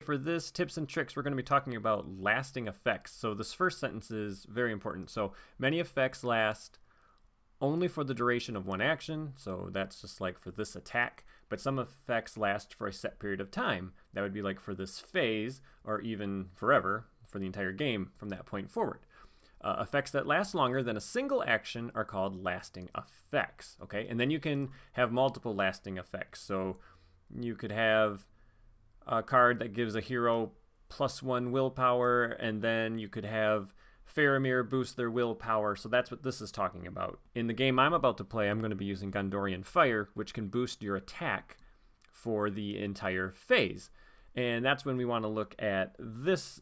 For this tips and tricks, we're going to be talking about lasting effects. So this first sentence is very important. So many effects last only for the duration of one action. So that's just like for this attack. But some effects last for a set period of time. That would be like for this phase, or even forever for the entire game from that point forward. Effects that last longer than a single action are called lasting effects. Okay, and then you can have multiple lasting effects. So you could have a card that gives a hero +1 willpower, and then you could have Faramir boost their willpower. So that's what this is talking about. In the game I'm about to play, I'm going to be using Gondorian Fire, which can boost your attack for the entire phase. And that's when we want to look at this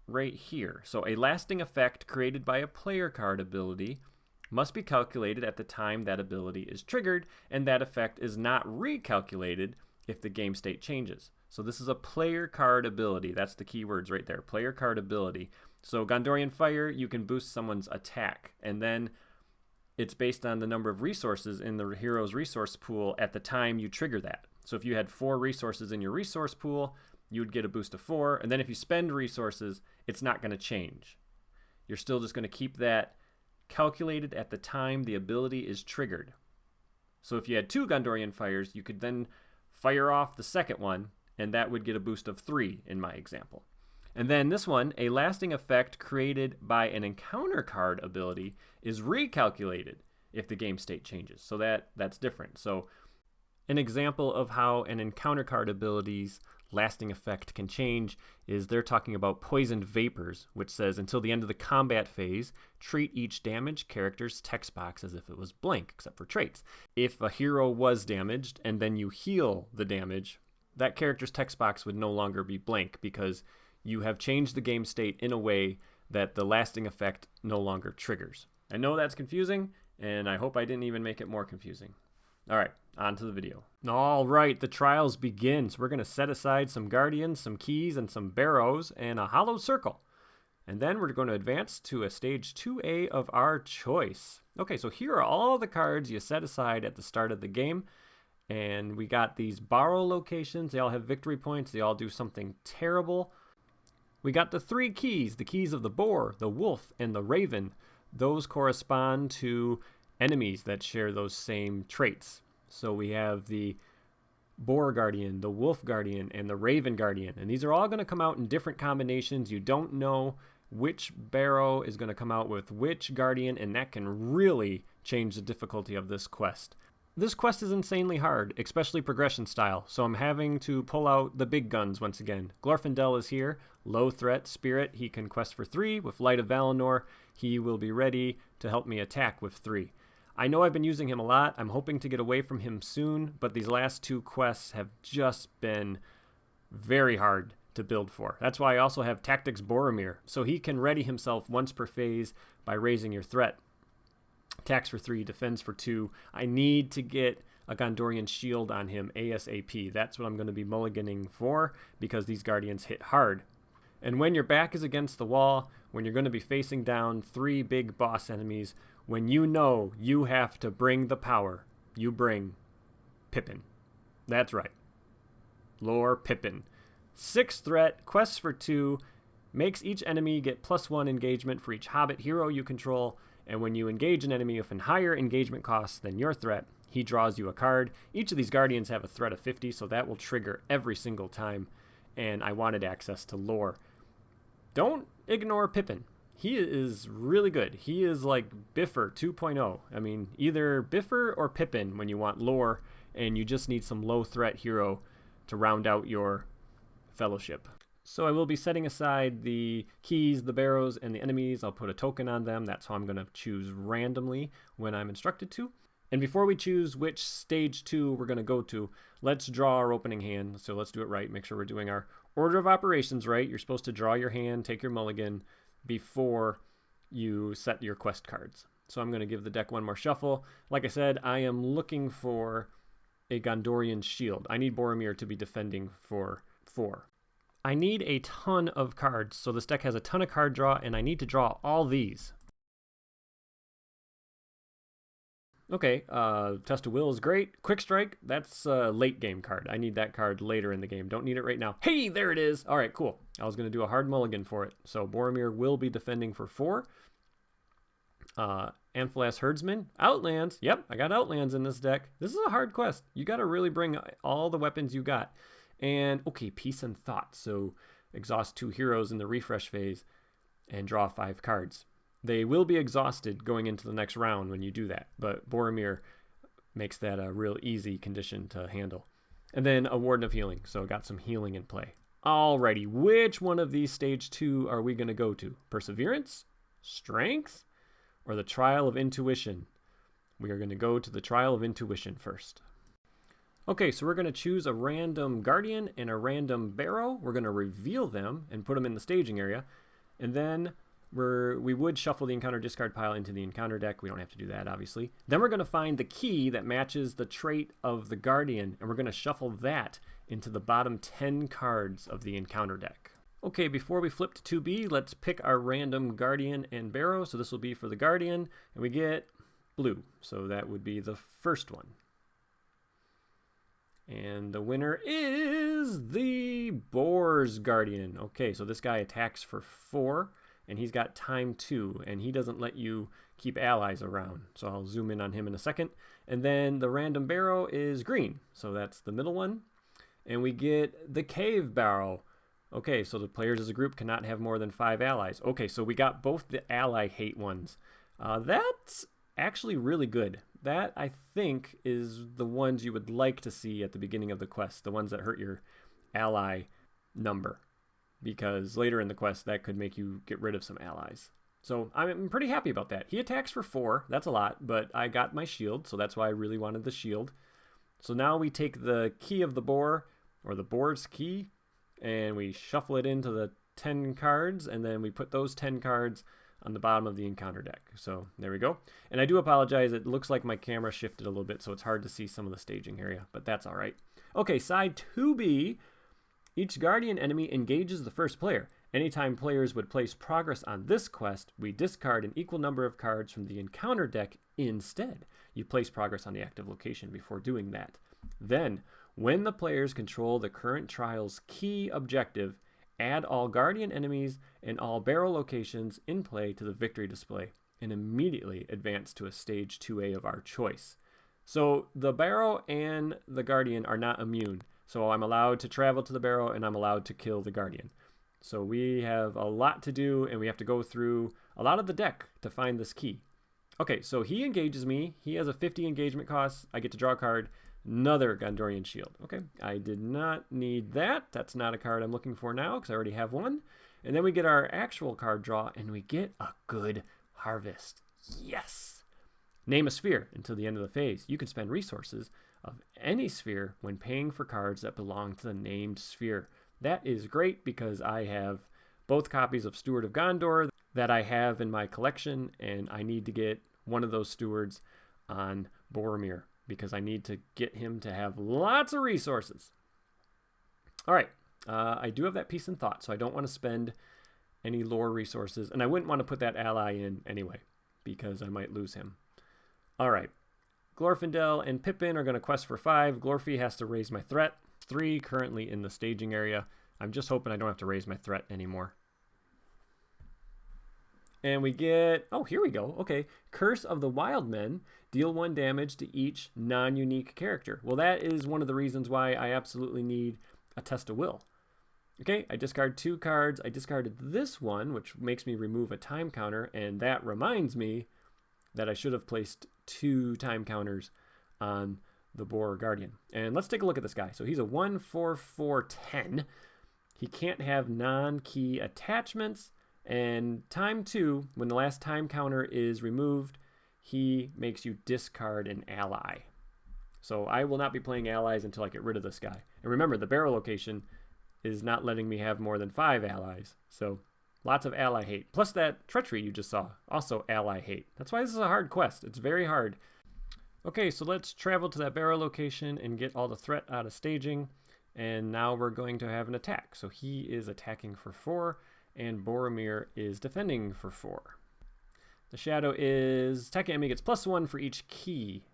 right here. So a lasting effect created by a player card ability must be calculated at the time that ability is triggered, and that effect is not recalculated if the game state changes. So this is a player card ability. That's the key words right there, player card ability. So Gondorian Fire, you can boost someone's attack, and then it's based on the number of resources in the hero's resource pool at the time you trigger that. So if you had 4 resources in your resource pool, you would get a boost of 4, and then if you spend resources, it's not going to change. You're still just going to keep that calculated at the time the ability is triggered. So if you had 2 Gondorian Fires, you could then fire off the second one, and that would get a boost of 3 in my example. And then this one, a lasting effect created by an encounter card ability is recalculated if the game state changes. So that's different. So an example of how an encounter card ability's lasting effect can change is they're talking about Poisoned Vapors, which says until the end of the combat phase, treat each damaged character's text box as if it was blank, except for traits. If a hero was damaged and then you heal the damage, that character's text box would no longer be blank because you have changed the game state in a way that the lasting effect no longer triggers. I know that's confusing, and I hope I didn't even make it more confusing. All right, on to the video. All right, the trials begin. So we're going to set aside some guardians, some keys, and some barrows, and a hollow circle. And then we're going to advance to a stage 2A of our choice. Okay, so here are all the cards you set aside at the start of the game. And we got these borrow locations. They all have victory points. They all do something terrible. We got the 3 keys, the keys of the boar, the wolf, and the raven. Those correspond to enemies that share those same traits. So we have the boar guardian, the wolf guardian, and the raven guardian. And these are all going to come out in different combinations. You don't know which barrow is going to come out with which guardian, and that can really change the difficulty of this quest. This quest is insanely hard, especially progression style, so I'm having to pull out the big guns once again. Glorfindel is here, low threat spirit. He can quest for 3 with Light of Valinor. He will be ready to help me attack with 3. I know I've been using him a lot. I'm hoping to get away from him soon, but these last 2 quests have just been very hard to build for. That's why I also have Tactics Boromir, so he can ready himself once per phase by raising your threat. Attacks for 3, defends for 2. I need to get a Gondorian shield on him ASAP. That's what I'm going to be mulliganing for because these guardians hit hard. And when your back is against the wall, when you're going to be facing down 3 big boss enemies, when you know you have to bring the power, you bring Pippin. That's right. Lord Pippin. 6 threat, quests for 2, makes each enemy get +1 engagement for each hobbit hero you control. And when you engage an enemy with a higher engagement cost than your threat, he draws you a card. Each of these guardians have a threat of 50, so that will trigger every single time. And I wanted access to lore. Don't ignore Pippin. He is really good. He is like Biffer 2.0. I mean, either Biffer or Pippin when you want lore, and you just need some low threat hero to round out your fellowship. So I will be setting aside the keys, the barrows, and the enemies. I'll put a token on them. That's how I'm going to choose randomly when I'm instructed to. And before we choose which stage 2 we're going to go to, let's draw our opening hand. So let's do it right. Make sure we're doing our order of operations right. You're supposed to draw your hand, take your mulligan before you set your quest cards. So I'm going to give the deck one more shuffle. Like I said, I am looking for a Gondorian shield. I need Boromir to be defending for 4. I need a ton of cards, so this deck has a ton of card draw, and I need to draw all these. Okay, Test of Will is great. Quick Strike, that's a late game card. I need that card later in the game. Don't need it right now. Hey, there it is. All right, cool. I was going to do a hard mulligan for it. So Boromir will be defending for 4. Amphalas Herdsman, Outlands. Yep, I got Outlands in this deck. This is a hard quest. You got to really bring all the weapons you got. And, okay, Peace and Thought. So exhaust 2 heroes in the refresh phase and draw 5 cards. They will be exhausted going into the next round when you do that, but Boromir makes that a real easy condition to handle. And then a Warden of Healing, so got some healing in play. Alrighty, which one of these stage 2 are we going to go to? Perseverance? Strength? Or the Trial of Intuition? We are going to go to the Trial of Intuition first. Okay, so we're going to choose a random Guardian and a random Barrow. We're going to reveal them and put them in the staging area. And then we would shuffle the encounter discard pile into the encounter deck. We don't have to do that, obviously. Then we're going to find the key that matches the trait of the Guardian, and we're going to shuffle that into the bottom 10 cards of the encounter deck. Okay, before we flip to 2B, let's pick our random Guardian and Barrow. So this will be for the Guardian, and we get blue. So that would be the first one. And the winner is the Boar's Guardian. Okay, so this guy attacks for 4. And he's got time 2, and he doesn't let you keep allies around. So I'll zoom in on him in a second. And then the random Barrow is green, so that's the middle one. And we get the Cave Barrow. Okay, so the players as a group cannot have more than 5 allies. Okay, so we got both the ally hate ones. That's actually really good. That, I think, is the ones you would like to see at the beginning of the quest, the ones that hurt your ally number. Because later in the quest, that could make you get rid of some allies. So I'm pretty happy about that. He attacks for 4. That's a lot, but I got my shield, so that's why I really wanted the shield. So now we take the key of the boar, or the boar's key, and we shuffle it into the 10 cards, and then we put those 10 cards on the bottom of the encounter deck. So there we go. And I do apologize. It looks like my camera shifted a little bit, so it's hard to see some of the staging area, but that's all right. Okay, side 2B. Each Guardian enemy engages the first player. Anytime players would place progress on this quest, we discard an equal number of cards from the encounter deck instead. You place progress on the active location before doing that. Then, when the players control the current trial's key objective, add all Guardian enemies and all Barrow locations in play to the victory display, and immediately advance to a stage 2A of our choice. So the Barrow and the Guardian are not immune. So I'm allowed to travel to the Barrow, and I'm allowed to kill the Guardian. So we have a lot to do, and we have to go through a lot of the deck to find this key. Okay, so he engages me. He has a 50 engagement cost. I get to draw a card. Another Gondorian Shield. Okay, I did not need that. That's not a card I'm looking for now because I already have one. And then we get our actual card draw, and we get a good harvest. Yes! Name a sphere until the end of the phase. You can spend resources of any sphere when paying for cards that belong to the named sphere. That is great because I have both copies of Steward of Gondor that I have in my collection, and I need to get one of those stewards on Boromir because I need to get him to have lots of resources. All right, I do have that Peace and Thought, so I don't want to spend any lore resources, and I wouldn't want to put that ally in anyway because I might lose him. All right. Glorfindel and Pippin are going to quest for 5. Glorfy has to raise my threat. 3 currently in the staging area. I'm just hoping I don't have to raise my threat anymore. And we get, oh, here we go. Okay, Curse of the Wild Men. Deal 1 damage to each non-unique character. Well, that is one of the reasons why I absolutely need a Test of Will. Okay, I discard 2 cards. I discarded this one, which makes me remove a time counter, and that reminds me that I should have placed 2 time counters on the Boar Guardian. And let's take a look at this guy. So he's a 1/4/4/10. He can't have non-key attachments. And time 2, when the last time counter is removed, he makes you discard an ally. So I will not be playing allies until I get rid of this guy. And remember, the Barrow location is not letting me have more than 5 allies. So lots of ally hate. Plus that treachery you just saw, also ally hate. That's why this is a hard quest. It's very hard. Okay, so let's travel to that Barrow location and get all the threat out of staging. And now we're going to have an attack. So he is attacking for 4, and Boromir is defending for 4. The shadow is attacking enemy gets +1 for each key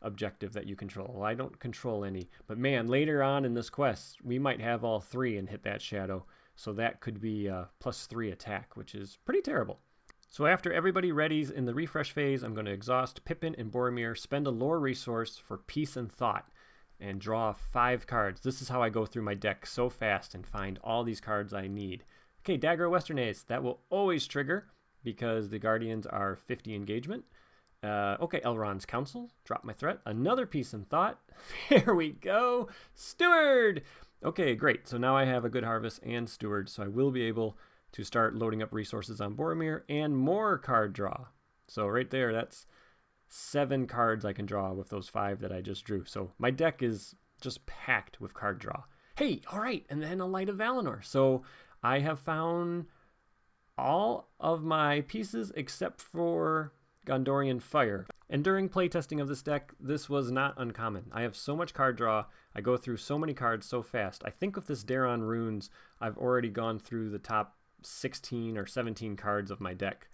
objective that you control. Well, I don't control any, but man, later on in this quest, we might have all 3 and hit that shadow. So that could be a +3 attack, which is pretty terrible. So after everybody readies in the refresh phase, I'm going to exhaust Pippin and Boromir, spend a lore resource for peace and thought, and draw 5 cards. This is how I go through my deck so fast and find all these cards I need. Okay, Dagger of Western Ace. That will always trigger because the Guardians are 50 engagement. Okay, Elrond's Council. Drop my threat. Another peace and thought. There we go. Steward! Okay, great. So now I have a good harvest and steward, so I will be able to start loading up resources on Boromir and more card draw. So right there, that's 7 cards I can draw with those 5 that I just drew. So my deck is just packed with card draw. Hey, all right, and then a Light of Valinor. So I have found all of my pieces except for Gondorian Fire. And during playtesting of this deck, this was not uncommon. I have so much card draw. I go through so many cards so fast. I think with this Daron Runes, I've already gone through the top 16 or 17 cards of my deck.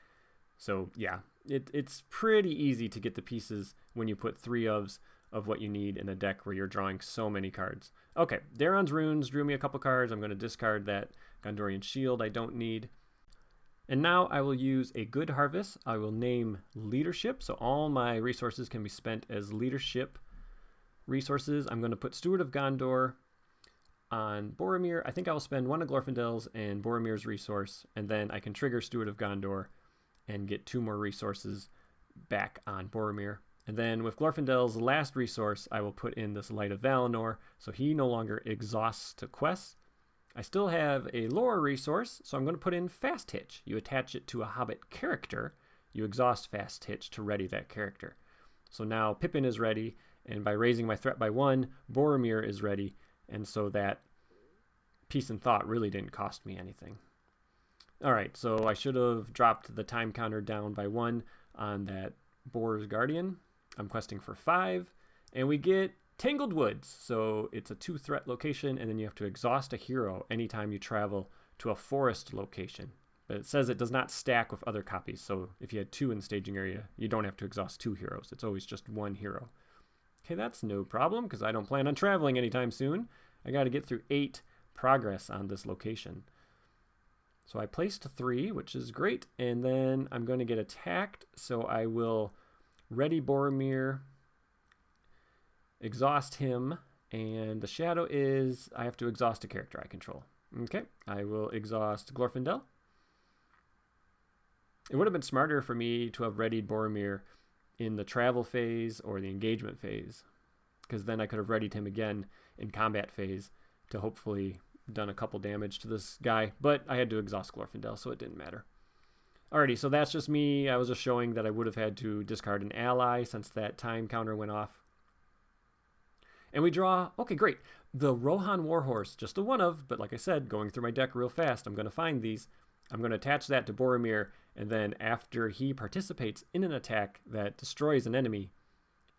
So yeah, it's pretty easy to get the pieces when you put 3 of what you need in a deck where you're drawing so many cards. Okay, Daron's Runes drew me a couple cards. I'm going to discard that Gondorian Shield I don't need. And now I will use a good harvest. I will name leadership, so all my resources can be spent as leadership resources. I'm going to put Steward of Gondor on Boromir. I think I will spend 1 of Glorfindel's and Boromir's resource, and then I can trigger Steward of Gondor and get 2 more resources back on Boromir. And then with Glorfindel's last resource, I will put in this Light of Valinor, so he no longer exhausts to quests. I still have a lore resource, so I'm going to put in Fast Hitch. You attach it to a Hobbit character, you exhaust Fast Hitch to ready that character. So now Pippin is ready, and by raising my threat by 1, Boromir is ready, and so that peace and thought really didn't cost me anything. All right, so I should have dropped the time counter down by 1 on that Boar's Guardian. I'm questing for 5, and we get Tangled Woods. So it's a 2-threat location, and then you have to exhaust a hero anytime you travel to a forest location. But it says it does not stack with other copies, so if you had 2 in the staging area, you don't have to exhaust 2 heroes. It's always just 1 hero. Okay, that's no problem, because I don't plan on traveling anytime soon. I got to get through 8 progress on this location. So I placed 3, which is great, and then I'm going to get attacked, so I will ready Boromir, exhaust him, and the shadow is I have to exhaust a character I control. Okay, I will exhaust Glorfindel. It would have been smarter for me to have readied Boromir in the travel phase or the engagement phase, because then I could have readied him again in combat phase to hopefully done a couple damage to this guy, but I had to exhaust Glorfindel, so it didn't matter. Alrighty, so that's just me. I was just showing that I would have had to discard an ally since that time counter went off. And we draw, okay, great. The Rohan Warhorse, just a 1 of, but like I said, going through my deck real fast, I'm going to find these. I'm going to attach that to Boromir, and then after he participates in an attack that destroys an enemy,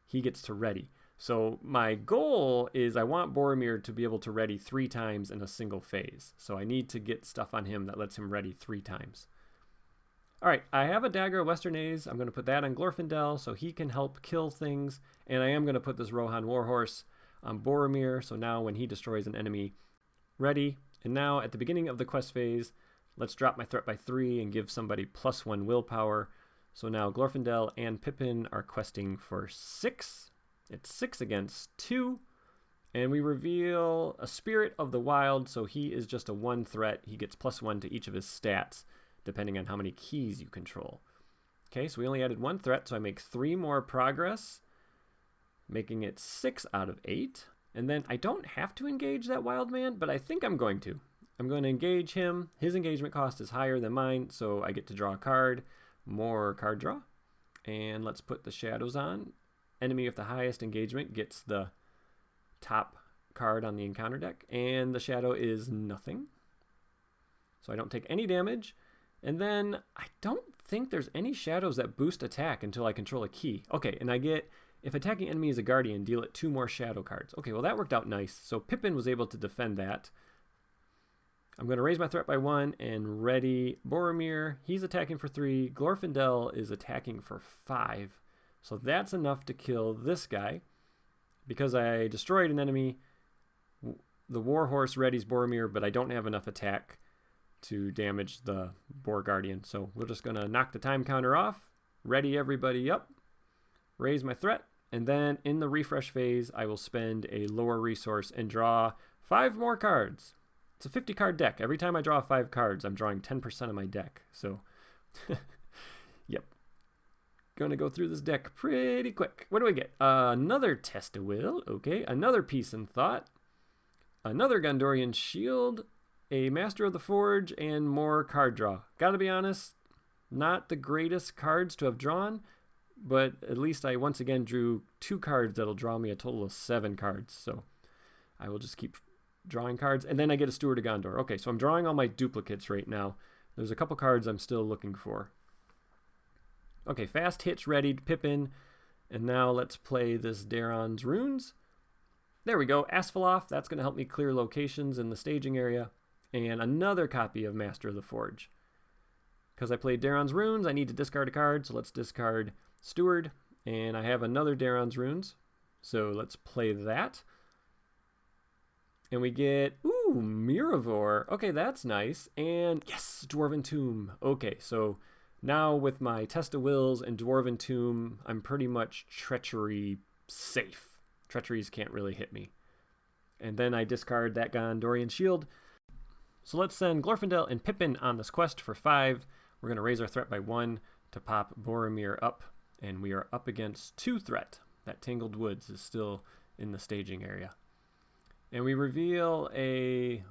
he gets to ready. So my goal is I want Boromir to be able to ready 3 times in a single phase. So I need to get stuff on him that lets him ready 3 times. All right, I have a Dagger of Western Ace. I'm going to put that on Glorfindel so he can help kill things. And I am going to put this Rohan Warhorse on Boromir, so now when he destroys an enemy, ready. And now at the beginning of the quest phase, let's drop my threat by 3 and give somebody +1 willpower. So now Glorfindel and Pippin are questing for 6. It's 6 against 2. And we reveal a Spirit of the Wild, so he is just a 1 threat. He gets +1 to each of his stats, depending on how many keys you control. Okay, so we only added 1 threat, so I make 3 more progress, making it 6 out of 8. And then I don't have to engage that wild man, but I think I'm going to. I'm going to engage him. His engagement cost is higher than mine, so I get to draw a card. More card draw. And let's put the shadows on. Enemy with the highest engagement gets the top card on the encounter deck, and the shadow is nothing. So I don't take any damage. And then I don't think there's any shadows that boost attack until I control a key. Okay, and I get, if attacking enemy is a guardian, deal it 2 more shadow cards. Okay, well that worked out nice. So Pippin was able to defend that. I'm going to raise my threat by 1 and ready Boromir. He's attacking for 3. Glorfindel is attacking for 5. So that's enough to kill this guy. Because I destroyed an enemy, the Warhorse readies Boromir, but I don't have enough attack to damage the Boar Guardian. So we're just going to knock the time counter off, ready everybody up, raise my threat, and then in the refresh phase, I will spend a lower resource and draw 5 more cards. It's a 50 card deck. Every time I draw 5 cards, I'm drawing 10% of my deck. So, yep. Gonna go through this deck pretty quick. What do we get? Another Test-a-Will. Okay. Another Peace and Thought. Another Gondorian Shield. A Master of the Forge. And more card draw. Gotta be honest, not the greatest cards to have drawn. But at least I once again drew 2 cards that'll draw me a total of 7 cards. So I will just keep drawing cards. And then I get a Steward of Gondor. Okay, so I'm drawing all my duplicates right now. There's a couple cards I'm still looking for. Okay, Fast Hitch readied, Pippin. And now let's play this Daron's Runes. There we go, Asphalloth. That's going to help me clear locations in the staging area. And another copy of Master of the Forge. Because I played Daron's Runes, I need to discard a card. So let's discard Steward. And I have another Daron's Runes. So let's play that. And we get, ooh, Miravor. Okay, that's nice. And yes, Dwarven Tomb. Okay, so now with my Test-a-Wills and Dwarven Tomb, I'm pretty much Treachery safe. Treacheries can't really hit me. And then I discard that Gondorian Shield. So let's send Glorfindel and Pippin on this quest for 5. We're going to raise our threat by 1 to pop Boromir up. And we are up against 2 threat. That Tangled Woods is still in the staging area. And we reveal a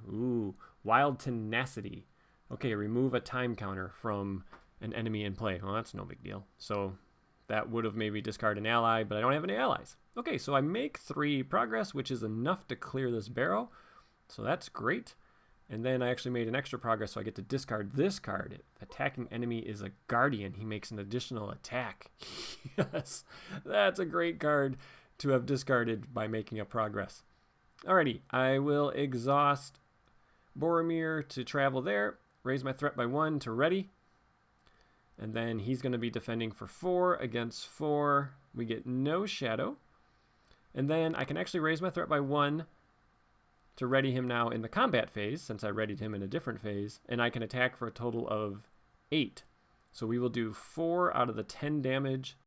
Wild Tenacity. Okay, remove a time counter from an enemy in play. Well, that's no big deal. So that would have maybe discarded an ally, but I don't have any allies. Okay, so I make 3 progress, which is enough to clear this barrow. So that's great. And then I actually made an extra progress, so I get to discard this card. Attacking enemy is a guardian. He makes an additional attack. Yes, that's a great card to have discarded by making a progress. Alrighty, I will exhaust Boromir to travel there, raise my threat by 1 to ready, and then he's going to be defending for 4 against 4. We get no shadow, and then I can actually raise my threat by 1 to ready him now in the combat phase, since I readied him in a different phase, and I can attack for a total of 8. So we will do 4 out of the 10 damage.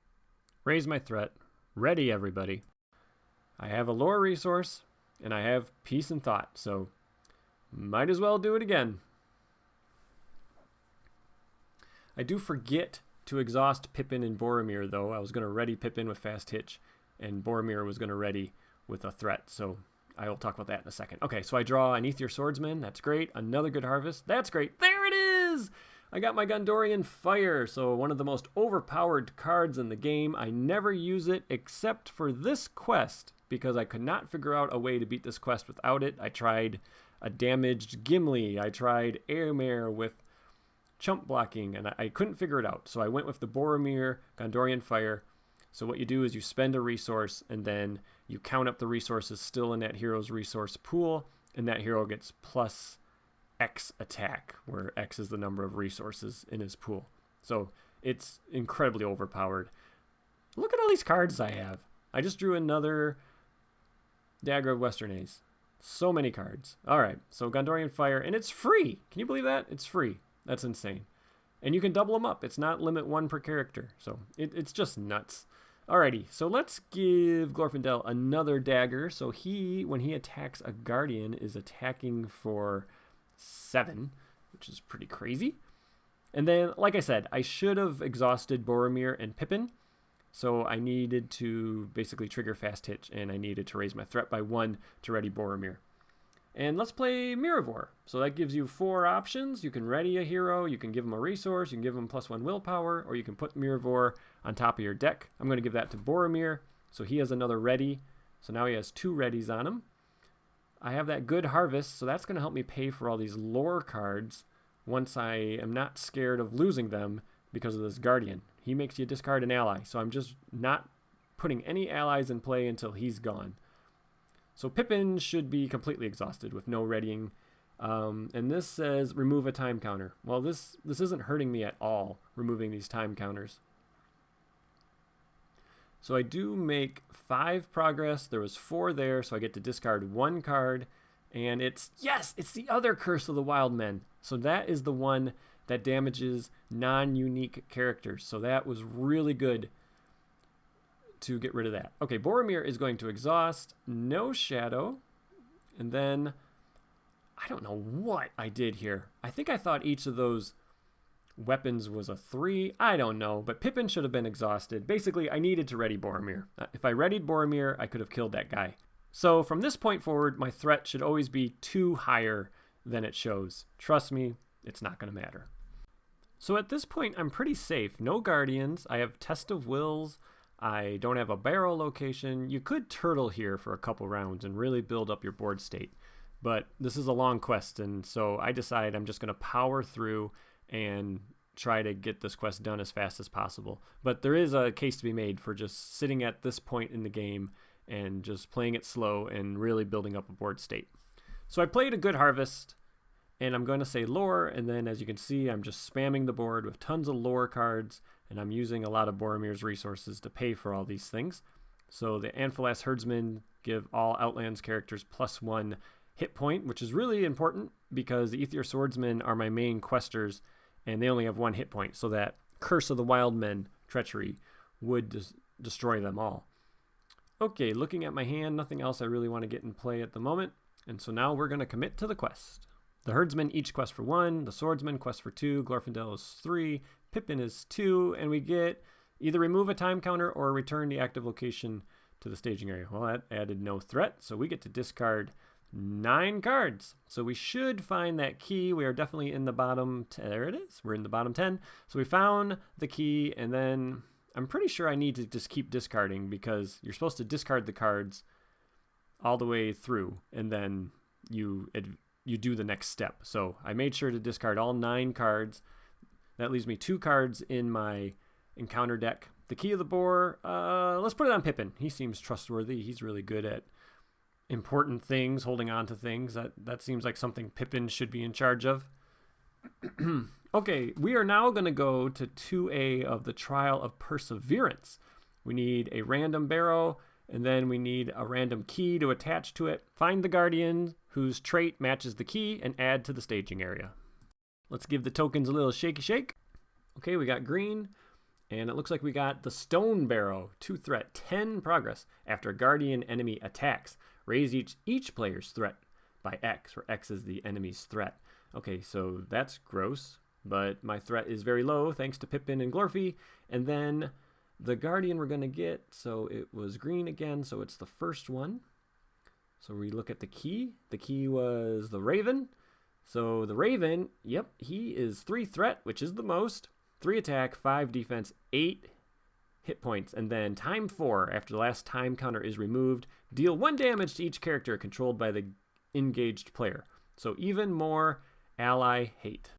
Raise my threat, ready everybody. I have a lore resource. And I have Peace and Thought, so might as well do it again. I do forget to exhaust Pippin and Boromir, though. I was going to ready Pippin with Fast Hitch, and Boromir was going to ready with a threat, so I will talk about that in a second. Okay, so I draw an Aether Swordsman. That's great. Another good harvest. That's great. There it is! I got my Gondorian Fire, so one of the most overpowered cards in the game. I never use it except for this quest, because I could not figure out a way to beat this quest without it. I tried a damaged Gimli. I tried Éomer with chump blocking, and I couldn't figure it out. So I went with the Boromir Gondorian Fire. So what you do is you spend a resource, and then you count up the resources still in that hero's resource pool, and that hero gets plus X attack, where X is the number of resources in his pool. So it's incredibly overpowered. Look at all these cards I have. I just drew another Dagger of Western Ace. So many cards. All right, so Gondorian Fire, and it's free. Can you believe that? It's free. That's insane. And you can double them up. It's not limit 1 per character. So it's just nuts. Alrighty, so let's give Glorfindel another dagger. So when he attacks a guardian, is attacking for 7, which is pretty crazy. And then, like I said, I should have exhausted Boromir and Pippin. So I needed to basically trigger Fast Hitch, and I needed to raise my threat by 1 to ready Boromir. And let's play Miravor. So that gives you 4 options. You can ready a hero, you can give him a resource, you can give him +1 willpower, or you can put Miravor on top of your deck. I'm going to give that to Boromir, so he has another ready. So now he has 2 readies on him. I have that good harvest, so that's going to help me pay for all these lore cards once I am not scared of losing them because of this guardian. He makes you discard an ally, so I'm just not putting any allies in play until he's gone. So Pippin should be completely exhausted with no readying, And this says remove a time counter. Well, this isn't hurting me at all, removing these time counters. So I do make 5 progress. There was 4 there, so I get to discard 1 card. And it's the other Curse of the Wild Men. So that is the one that damages non-unique characters. So that was really good to get rid of that. Okay, Boromir is going to exhaust, no shadow, and then I don't know what I did here. I think I thought each of those weapons was a 3. I don't know, but Pippin should have been exhausted. Basically, I needed to ready Boromir. If I readied Boromir, I could have killed that guy. So from this point forward, my threat should always be 2 higher than it shows. Trust me, it's not going to matter. So at this point, I'm pretty safe. No Guardians. I have Test of Wills. I don't have a barrel location. You could turtle here for a couple rounds and really build up your board state. But this is a long quest, and so I decide I'm just going to power through and try to get this quest done as fast as possible. But there is a case to be made for just sitting at this point in the game and just playing it slow and really building up a board state. So I played a good harvest, and I'm going to say lore, and then as you can see, I'm just spamming the board with tons of lore cards, and I'm using a lot of Boromir's resources to pay for all these things. So the Amphalas Herdsmen give all Outlands characters +1 hit point, which is really important because the Aether Swordsmen are my main questers, and they only have 1 hit point, so that Curse of the Wild Men treachery would destroy them all. Okay, looking at my hand, nothing else I really want to get in play at the moment, and so now we're going to commit to the quest. The Herdsmen each quest for 1, the Swordsmen quest for 2, Glorfindel is 3, Pippin is 2, and we get either remove a time counter or return the active location to the staging area. Well, that added no threat, so we get to discard 9 cards. So we should find that key. We are definitely in the bottom, there it is. We're in the bottom 10. So we found the key, and then I'm pretty sure I need to just keep discarding because you're supposed to discard the cards all the way through, and then you do the next step. So I made sure to discard all 9 cards. That leaves me 2 cards in my encounter deck. The Key of the Boar, let's put it on Pippin. He seems trustworthy. He's really good at important things, holding on to things. That seems like something Pippin should be in charge of. Okay, we are now going to go to 2A of the Trial of Perseverance. We need a random barrow, and then we need a random key to attach to it. Find the Guardian whose trait matches the key and add to the staging area. Let's give the tokens a little shaky shake. Okay, we got green, and it looks like we got the Stone Barrow. 2 threat, 10 progress. After a Guardian enemy attacks, raise each player's threat by X, where X is the enemy's threat. Okay, so that's gross, but my threat is very low thanks to Pippin and Glorfy. And then the Guardian we're going to get, so it was green again, so it's the first one. So we look at the key. The key was the Raven. So the Raven, yep, he is 3 threat, which is the most. 3 attack, 5 defense, 8 hit points, and then time 4, after the last time counter is removed, deal 1 damage to each character controlled by the engaged player. So even more ally hate.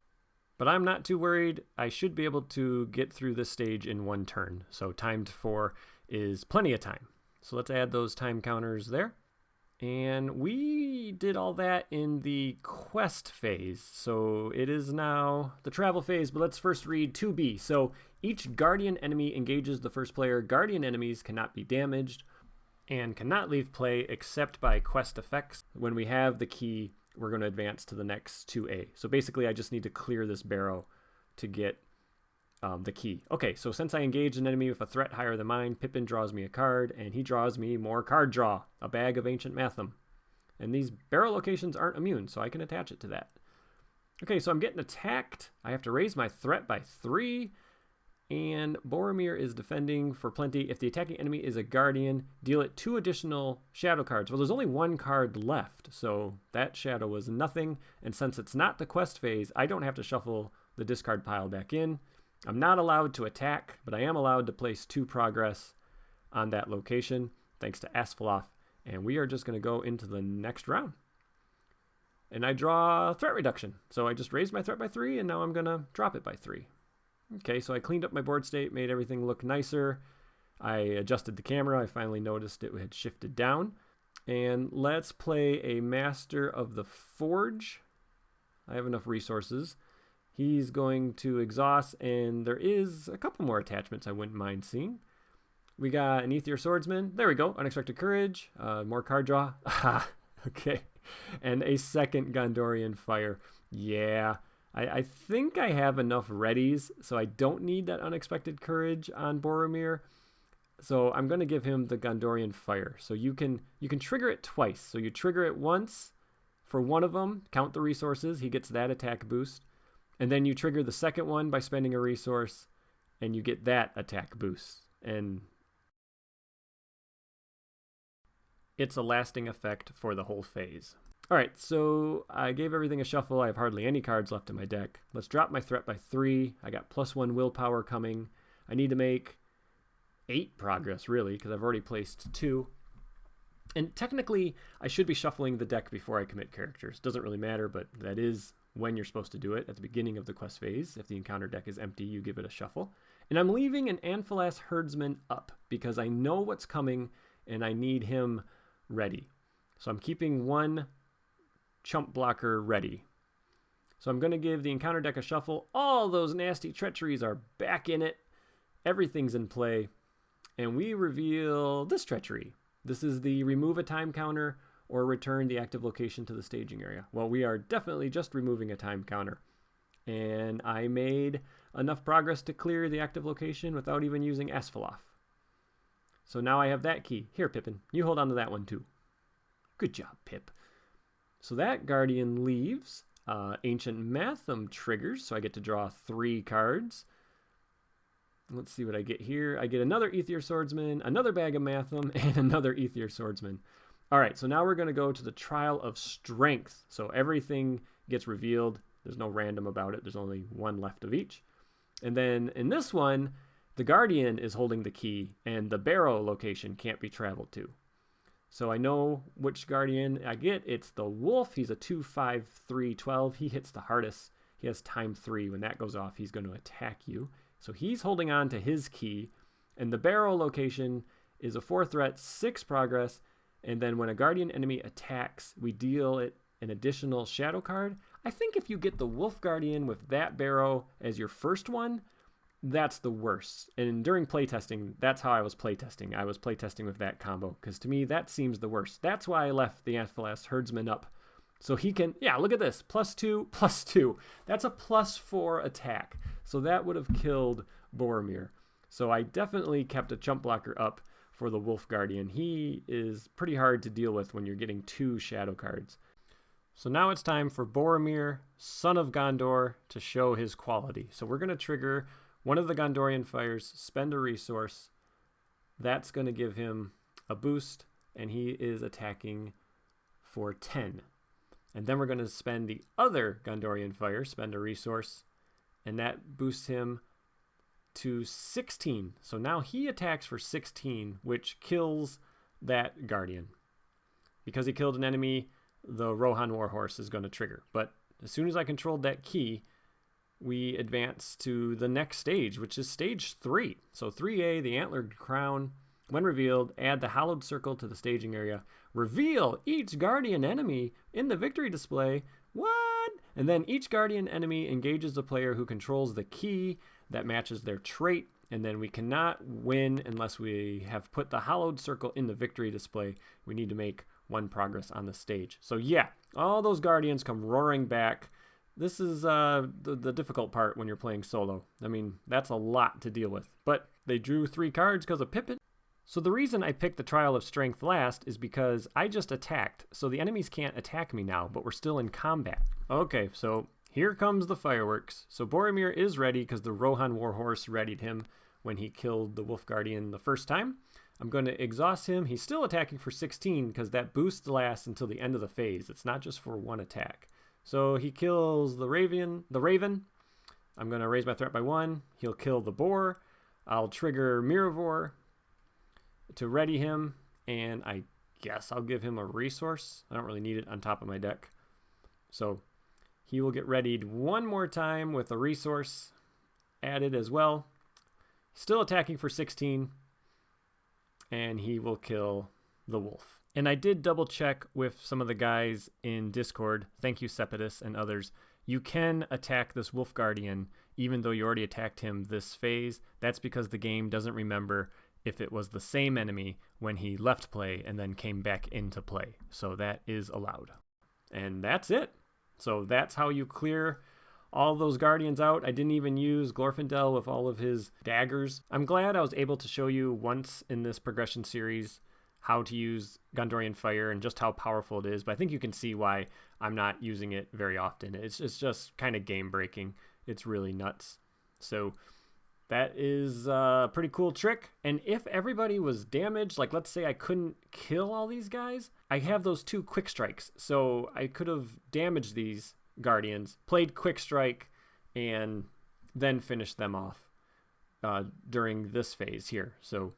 But I'm not too worried. I should be able to get through this stage in 1 turn. So timed 4 is plenty of time. So let's add those time counters there. And we did all that in the quest phase. So it is now the travel phase, but let's first read 2B. So each Guardian enemy engages the first player. Guardian enemies cannot be damaged and cannot leave play except by quest effects. When we have the key, we're going to advance to the next 2A. So basically, I just need to clear this barrow to get the key. Okay, so since I engaged an enemy with a threat higher than mine, Pippin draws me a card, and he draws me more card draw, a bag of Ancient Matham. And these barrel locations aren't immune, so I can attach it to that. Okay, so I'm getting attacked. I have to raise my threat by 3, and Boromir is defending for plenty. If the attacking enemy is a Guardian, deal it 2 additional shadow cards. Well, there's only 1 card left, so that shadow was nothing. And since it's not the quest phase, I don't have to shuffle the discard pile back in. I'm not allowed to attack, but I am allowed to place 2 progress on that location, thanks to Asphaleth, and we are just going to go into the next round. And I draw threat reduction, so I just raised my threat by 3, and now I'm going to drop it by 3. Okay, so I cleaned up my board state, made everything look nicer. I adjusted the camera. I finally noticed it had shifted down. And let's play a Master of the Forge. I have enough resources. He's going to exhaust, and there is a couple more attachments I wouldn't mind seeing. We got an Aether Swordsman. There we go. Unexpected Courage. More card draw. Okay. And a second Gondorian Fire. Yeah. I think I have enough readies, so I don't need that Unexpected Courage on Boromir. So I'm going to give him the Gondorian Fire. So you can trigger it twice. So you trigger it once for one of them. Count the resources. He gets that attack boost. And then you trigger the second one by spending a resource, and you get that attack boost. And it's a lasting effect for the whole phase. All right, so I gave everything a shuffle. I have hardly any cards left in my deck. Let's drop my threat by 3. I got +1 willpower coming. I need to make 8 progress, really, because I've already placed 2. And technically, I should be shuffling the deck before I commit characters. Doesn't really matter, but that is when you're supposed to do it, at the beginning of the quest phase. If the encounter deck is empty, you give it a shuffle. And I'm leaving an Amphalas Herdsman up because I know what's coming and I need him ready. So I'm keeping 1 chump blocker ready. So I'm going to give the encounter deck a shuffle. All those nasty treacheries are back in it. Everything's in play. And we reveal this treachery. This is the remove a time counter or return the active location to the staging area. Well, we are definitely just removing a time counter. And I made enough progress to clear the active location without even using Asphaleth. So now I have that key. Here, Pippin, you hold on to that one too. Good job, Pip. So that Guardian leaves. Ancient Matham triggers, so I get to draw 3 cards. Let's see what I get here. I get another Aether Swordsman, another bag of Matham, and another Aether Swordsman. All right, so now we're going to go to the Trial of Strength. So everything gets revealed. There's no random about it. There's only 1 left of each. And then in this one, the Guardian is holding the key, and the Barrow location can't be traveled to. So I know which Guardian I get. It's the Wolf. He's a 2/5/3/12. He hits the hardest. He has time 3. When that goes off, he's going to attack you. So he's holding on to his key. And the Barrow location is a 4 threat, 6 progress. And then when a Guardian enemy attacks, we deal it an additional shadow card. I think if you get the Wolf Guardian with that Barrow as your first one, that's the worst. And during playtesting, that's how I was playtesting. I was playtesting with that combo, because to me, that seems the worst. That's why I left the Amphalas Herdsman up. So he can, yeah, look at this. +2, +2. That's a +4 attack. So that would have killed Boromir. So I definitely kept a chump blocker up for the Wolf Guardian. He is pretty hard to deal with when you're getting 2 shadow cards. So now it's time for Boromir, Son of Gondor, to show his quality. So we're going to trigger one of the Gondorian Fires, spend a resource. That's going to give him a boost, and he is attacking for 10. And then we're going to spend the other Gondorian Fire, spend a resource, and that boosts him to 16. So now he attacks for 16, which kills that Guardian. Because he killed an enemy, the Rohan Warhorse is going to trigger. But as soon as I controlled that key, we advance to the next stage, which is stage 3. So 3A, the Antlered Crown. When revealed, add the Hallowed Circle to the staging area. Reveal each Guardian enemy in the victory display. What? And then each Guardian enemy engages the player who controls the key that matches their trait. And then we cannot win unless we have put the Hallowed Circle in the victory display. We need to make 1 progress on the stage. So yeah, all those Guardians come roaring back. This is the difficult part when you're playing solo. I mean, that's a lot to deal with. But they drew 3 cards because of Pippin. So the reason I picked the Trial of Strength last is because I just attacked. So the enemies can't attack me now, but we're still in combat. Okay, so here comes the fireworks. So Boromir is ready because the Rohan Warhorse readied him when he killed the Wolf Guardian the first time. I'm going to exhaust him. He's still attacking for 16 because that boost lasts until the end of the phase. It's not just for 1 attack. So he kills the Raven. I'm going to raise my threat by 1. He'll kill the Boar. I'll trigger Miravor to ready him, and I guess I'll give him a resource. I don't really need it on top of my deck. So he will get readied 1 more time with a resource added as well. Still attacking for 16, and he will kill the wolf. And I did double check with some of the guys in Discord. Thank you, Cepidus and others. you can attack this Wolf Guardian even though you already attacked him this phase. That's because the game doesn't remember if it was the same enemy when he left play and then came back into play. So that is allowed. And that's it. So that's how you clear all those Guardians out. I didn't even use Glorfindel with all of his daggers. I'm glad I was able to show you once in this progression series how to use Gondorian Fire and just how powerful it is, but I think you can see why I'm not using it very often. It's just kind of game breaking. It's really nuts. So that is a pretty cool trick. And if everybody was damaged, like let's say I couldn't kill all these guys, I have those 2 quick strikes. So I could have damaged these Guardians, played quick strike, and then finished them off during this phase here. So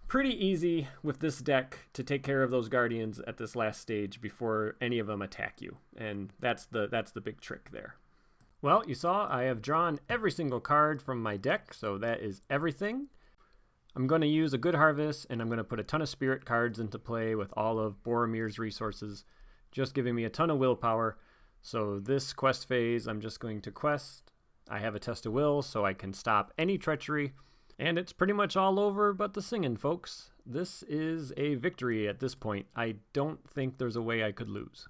pretty easy with this deck to take care of those Guardians at this last stage before any of them attack you. And that's the big trick there. Well, you saw I have drawn every single card from my deck, so that is everything. I'm going to use a Good Harvest, and I'm going to put a ton of Spirit cards into play with all of Boromir's resources, just giving me a ton of willpower. So this quest phase, I'm just going to quest. I have a Test of Will, so I can stop any treachery. And it's pretty much all over but the singing, folks. This is a victory at this point. I don't think there's a way I could lose.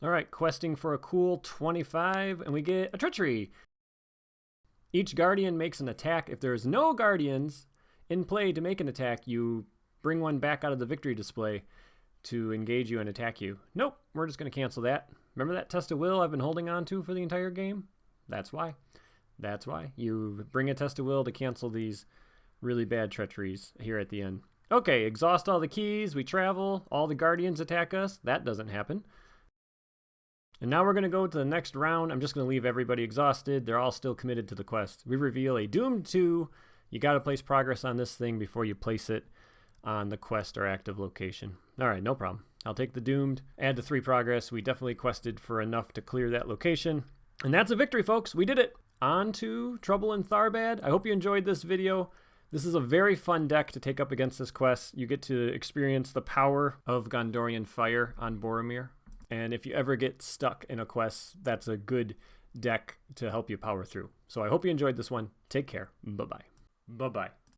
All right, questing for a cool 25, and we get a treachery. Each Guardian makes an attack. If there's no Guardians in play to make an attack, you bring one back out of the victory display to engage you and attack you. Nope, we're just going to cancel that. Remember that Test of Will I've been holding on to for the entire game? That's why. That's why. You bring a Test of Will to cancel these really bad treacheries here at the end. Okay, exhaust all the keys. We travel. All the Guardians attack us. That doesn't happen. And now we're going to go to the next round. I'm just going to leave everybody exhausted. They're all still committed to the quest. We reveal a Doomed 2. You got to place progress on this thing before you place it on the quest or active location. All right, no problem. I'll take the Doomed, add the 3 progress. We definitely quested for enough to clear that location. And that's a victory, folks. We did it. On to Trouble in Tharbad. I hope you enjoyed this video. This is a very fun deck to take up against this quest. You get to experience the power of Gondorian Fire on Boromir. And if you ever get stuck in a quest, that's a good deck to help you power through. So I hope you enjoyed this one. Take care. Bye-bye. Bye-bye.